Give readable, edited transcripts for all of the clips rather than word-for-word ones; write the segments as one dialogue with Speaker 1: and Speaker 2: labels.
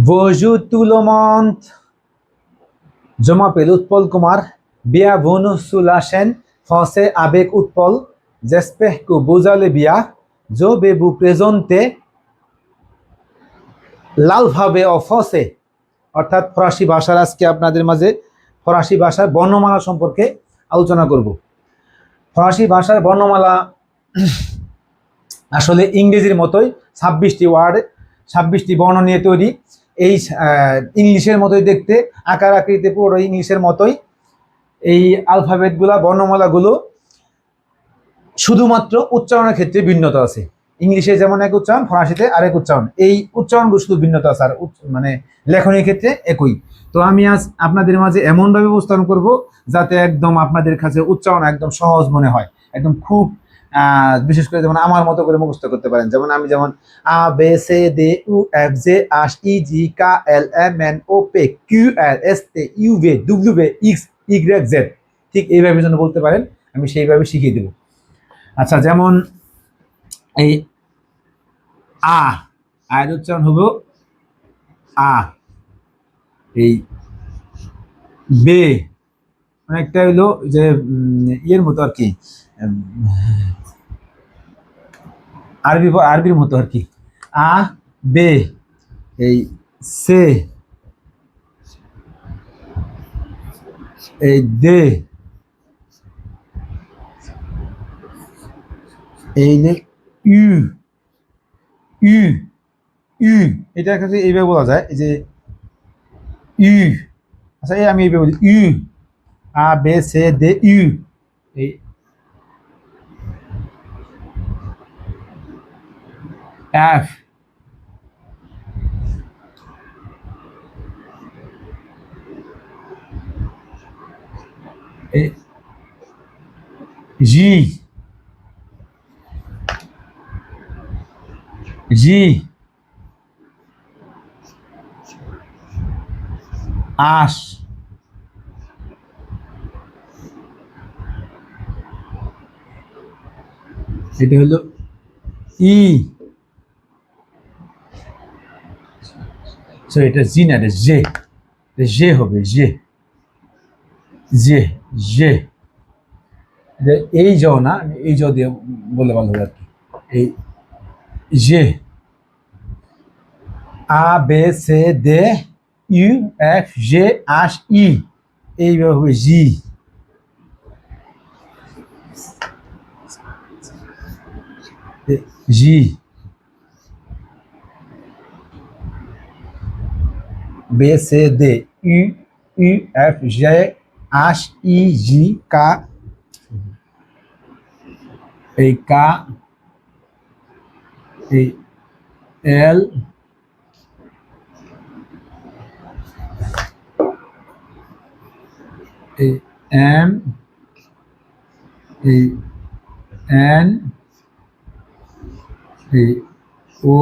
Speaker 1: Vojut tout le monde. Je m'appelle Utpal Kumar. Bienvenue sur la chaîne Français avec Utpal. J'espère que vous allez bien. Je vais vous présenter l'alphabet of français অর্থাৎ ফরাসি ভাষার আজকে আপনাদের মাঝে ফরাসি ভাষার বর্ণমালা সম্পর্কে আলোচনা করব। ফরাসি ভাষার বর্ণমালা আসলে ইংরেজির মতোই 26টি ওয়ার্ড 26টি বর্ণ নিয়ে তৈরি। এই ইংলিশের মতোই দেখতে, আকার আকৃতিতে পুরো ইংলিশের মতোই। এই আলফাবেটগুলা বর্ণমালাগুলো শুধুমাত্র উচ্চারণের ক্ষেত্রে ভিন্নতা আছে। ইংলিশে যেমন এক উচ্চারণ, ফরাসিতে আরেক উচ্চারণ। এই উচ্চারণগুলো শুধু ভিন্নতা আছে, আর মানে লেখনের ক্ষেত্রে একই। তো আমি আজ আপনাদের মাঝে এমনভাবে উপস্থাপন করব যাতে একদম আপনাদের কাছে উচ্চারণ একদম সহজ মনে হয়, একদম খুব বিশেষ করে যেমন আমার মতো করে মুখস্থ করতে পারেন। যেমন আমি যেমন আ বে সে ডে ইউ এফ জে এইচ ই জি কা এল এম এন ও পি কিউ আর এস টি ইউ ভি ডব্লিউ এক্স ইগ্রেড জেড, ঠিক এইভাবে যেন বলতে পারেন, আমি সেইভাবে শিখিয়ে দেব। আচ্ছা, যেমন এই আয়ের উচ্চারণ হলো আ। এই বে অনেকটা হইলো যে ইয়ের মতো আর কি, আরবির মতো আর কি। আ বে। এই সে, এই দে, এই যে ইউ ইউ ইউ, এটা কাছে এইভাবে বলা যায়, এই যে ইউ। আচ্ছা, এই আমি এইভাবে বলি ইউ, আ বে সে দে ইউ। এই এফ, জি জি, আশ, এটা হলো ই। সো এটা জি না, এটা জে, জে হবে জে জে জে। এই জ না, এই জ দিয়ে বলে ভালো হবে আর কি। এই জে, আ বে সে দে ইউ এফ জে এইচ ই, এইভাবে হবে জি। জি, বে সে দে ইউ ইউ এফ জে এইচ ই জি কা, এই কা, এই এল, এই এম, এই এন, এই ও,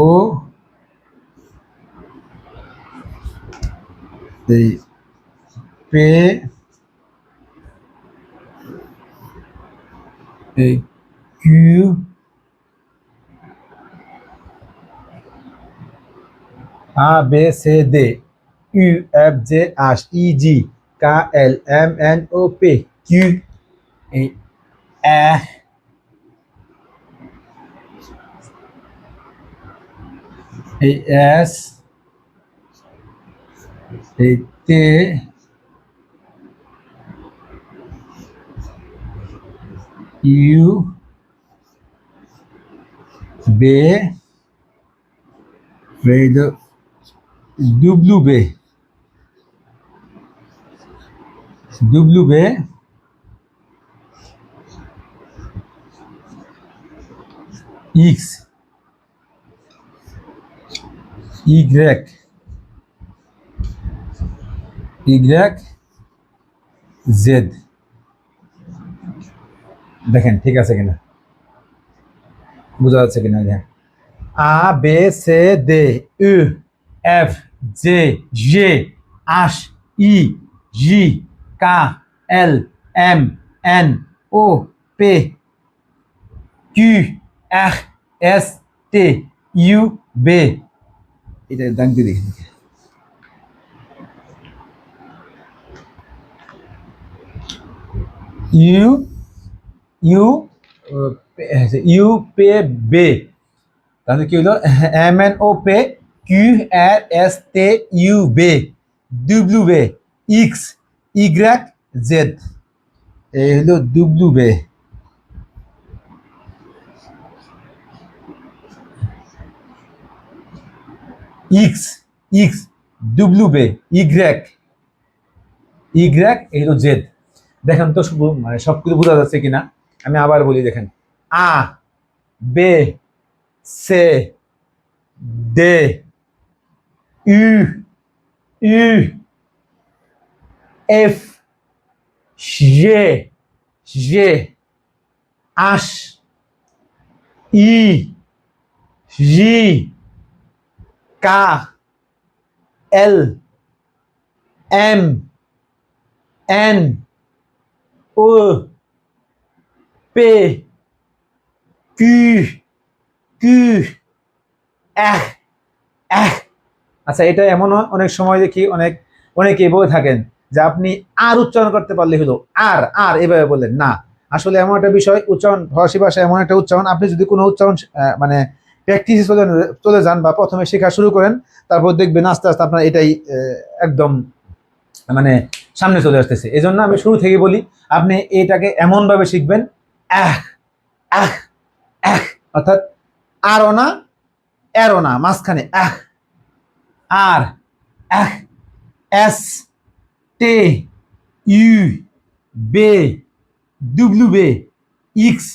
Speaker 1: এই পে, এই কিউ, আ বে সে দে ইউ এফ জে এইচ ই জি কা এল এম এন ও পি কিউ, এই এ, এই এস, এই তে, ইউ, বে, ডব্লিউ বে, ডব্লিউ বে, এক্স, ইগ্রেক, ইগ্রেক জেড। দেখেন ঠিক আছে কিনা, বোঝা যাচ্ছে কিনা? হ্যাঁ, আ বে সে দে ইউ এফ জে জে এইচ ই জি কা এল এম এন ও পি কিউ আর এস টি ইউ বে। এটা দাগ দিয়ে দেখি, ইউ ইউ ইউ পে বে, তাহলে কি হলো এম এন ও পে কিউ আর এস তে ইউ বে ডব্লিউ বে এক্স ইগ্রেক জেড, এই হলো ডব্লিউ বে এক্স এক্স ডব্লিউ বে ইগ্রেক ইগ্রেক, এই হলো জেড। দেখেন তো মানে সবকিছু বোঝা যাচ্ছে কিনা, আমি আবার বলি দেখেন, আ বে সে দে ইউ ইউ এফ জে জে আশ ই জি কা এল এম এন ও পে কিউ কিউ এহ এহ। আচ্ছা, এটা এমন অনেক সময় দেখি অনেকে বলে থাকেন যে আপনি আর উচ্চারণ করতে পারলে হলো, আর আর এভাবে বললেন না। আসলে এমন একটা বিষয়, উচ্চারণ ফরাসি ভাষা এমন একটা উচ্চারণ, আপনি যদি কোনো উচ্চারণ মানে প্র্যাকটিসে চলে যান বা প্রথমে শেখা শুরু করেন, তারপর দেখবেন আস্তে আস্তে আপনার এটাই একদম মানে সামনে চলে আসতেছে। এই জন্য আমি শুরু থেকে বলি, আপনি এটাকে এমনভাবে শিখবেন, আহ আহ আহ, অর্থাৎ আরও না এরও না, মাঝখানে আহ, আর আহ, এস তে ইউ বে ডব্লিউ বে এক্স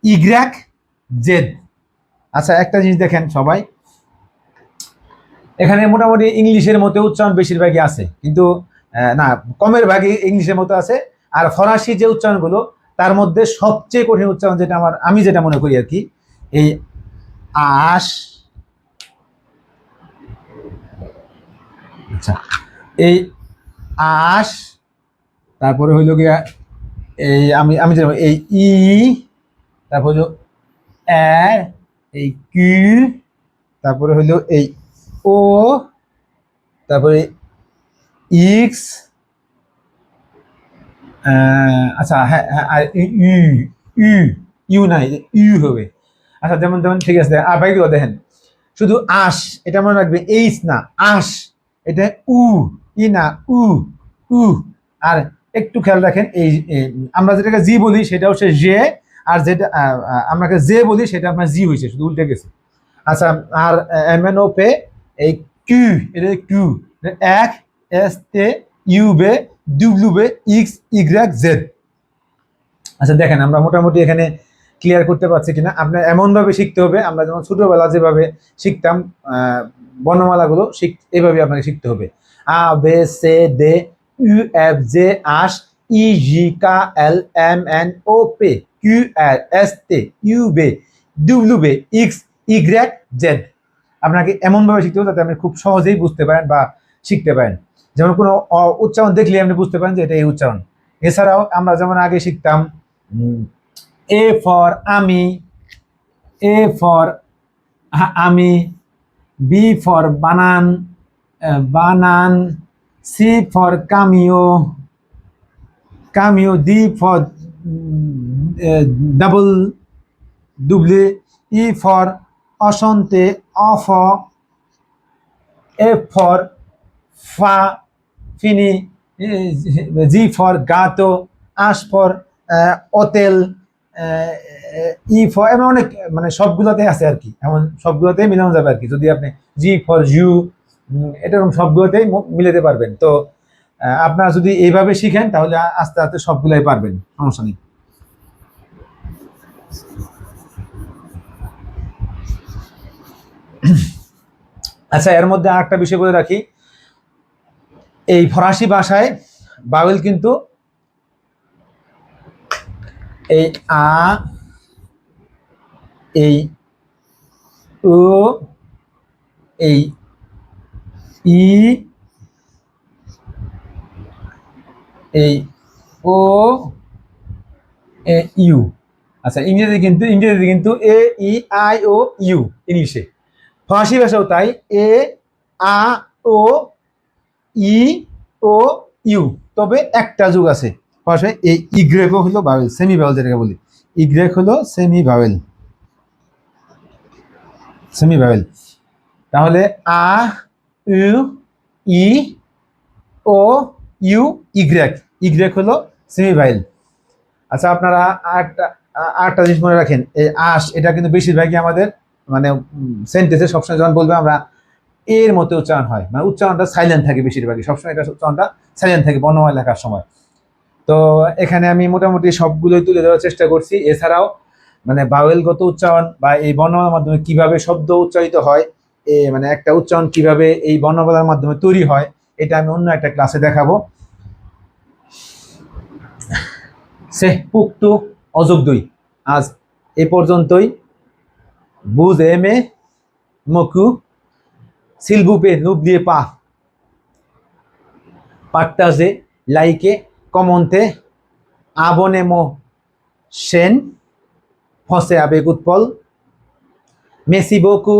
Speaker 1: ইগ্রেক জেড। আচ্ছা, একটা জিনিস দেখেন সবাই, এখানে মোটামুটি ইংলিশের মতো উচ্চারণ বেশিরভাগই আছে, কিন্তু না, কমের ভাগই ইংলিশের মতো আছে। আর ফরাসি যে উচ্চারণগুলো, তার মধ্যে সবচেয়ে কঠিন উচ্চারণ যেটা আমি যেটা মনে করি আর কি, এই আশ, আচ্ছা, এই আশ, তারপরে হইল গিয়া এই আমি আমি যেরকম এই ই, তারপর হইল এ, এই কিউ, তারপরে হইল এই ও, তারপরে ইক্স, আচ্ছা হ্যাঁ হ্যাঁ, আর ইউ ইউ ইউ নাই, ইউ হবে। আচ্ছা, যেমন যেমন ঠিক আছে, আর বাইকগুলো দেখেন, শুধু আশ, এটা মনে রাখবে, এইচ না, আশ, এটা উ, ই না, উ উ। আর একটু খেয়াল রাখেন, আমরা যেটাকে জি বলি সেটা হচ্ছে জে, আর যেটা আমরা জে বলি সেটা আপনার জি হয়েছে, শুধু উল্টে গেছে। আচ্ছা, আর এম এন ও পে এই কিউ, এটা কিউ, এক এস তে ইউ বে ডব্লিউ বে এক্স ইগ্রেক জেড। আচ্ছা দেখেন, আমরা মোটামুটি এখানে ক্লিয়ার করতে পারছি কিনা। আপনার এমনভাবে শিখতে হবে, আমরা যেমন ছোটবেলা যেভাবে শিখতাম বর্ণমালাগুলো, এইভাবে আপনাকে শিখতে হবে। আ বে সে দে ইউ এফ জে আশ ই জি কা এল এম এন ও পে কিউ আর এস তে ইউ বে ডব্লিউ বে এক্স ইগ্রেক জেড। আপনাকে এমনভাবে শিখতে হবে যাতে আপনি খুব সহজেই বুঝতে পারেন বা শিখতে পারেন। যেমন কোনো উচ্চারণ দেখলে আপনি বুঝতে পারেন যে এটা এই উচ্চারণ। এছাড়াও আমরা যেমন আগে শিখতাম এ ফর আমি, এ ফর আমি, বি ফর বানান, বানান, সি ফর কামিও, কামিও, ডি ফর ডাবল, ডুবলে, ই ফর অসন্তে, অফ, এফ ফর ফা ফিনি, জি ফর গাতো, আস ফর ওতেল, ই ফর, এমন অনেক, মানে সবগুলোতে আছে আর কি, এমন সবগুলোতেই মিলানো যাবে আর কি, যদি আপনি জি ফর জিউ, এরকম সবগুলোতেই মিলাতে পারবেন। তো আপনারা যদি এইভাবে শিখেন তাহলে আস্তে আস্তে সবগুলাই পারবেন, সমস্যা নেই। আচ্ছা, এর মধ্যে আরেকটা বিষয় বলে রাখি, এই ফরাসি ভাষায় বাউল কিন্তু এই আ, এই ও, এই ই, এই ও, ইউ। আচ্ছা, ইংরেজি কিন্তু এ ই আই ও ইউ ইংলিশে, ফরাসি ভাষাও তাই, এ আ ও ই ও ইউ, তবে একটা যুগ আছে, পাশে এই ইগ্রেকও হলো ভাওয়েল, সেমি ভাওয়েল যেটাকে বলি। ইগ্রেক হলো সেমি ভাওয়েল, সেমি ভাওয়েল। তাহলে আ, ইউ, ই, ও, ইউ, ইগ্রেক। ইগ্রেক হলো সেমি ভাওয়েল। আচ্ছা, আপনারা আরেকটা জিনিস মনে রাখেন, এই আশ এটা কিন্তু বেশিরভাগই আমাদের মানে সেন্টেন্সে সবসময় যখন বলবে আমরা এর মতো উচ্চারণ হয়, মানে উচ্চারণটা সাইলেন্ট থাকে বেশিরভাগই, সবসময় এটা উচ্চারণটা সাইলেন্ট থাকে বর্ণমালা লেখার সময়। তো এখানে আমি মোটামুটি সবগুলোই তুলে দেওয়ার চেষ্টা করছি। এছাড়াও মানে ভাওয়েলগত উচ্চারণ বা এই বর্ণমালার মাধ্যমে কিভাবে শব্দ উচ্চারিত হয়, মানে একটা উচ্চারণ কিভাবে এই বর্ণমালার মাধ্যমে তৈরি হয়, এটা আমি অন্য একটা ক্লাসে দেখাবো। সে পুক্তু অযোগ দুই, আজ এ পর্যন্তই। বুঝ এমে মকু সিলবুপে নুবলিয়ে পা পাট্টাজে লাইকে কমন্তে আবনেমো সেন ফসে আবেগ উৎপল মেসি বকু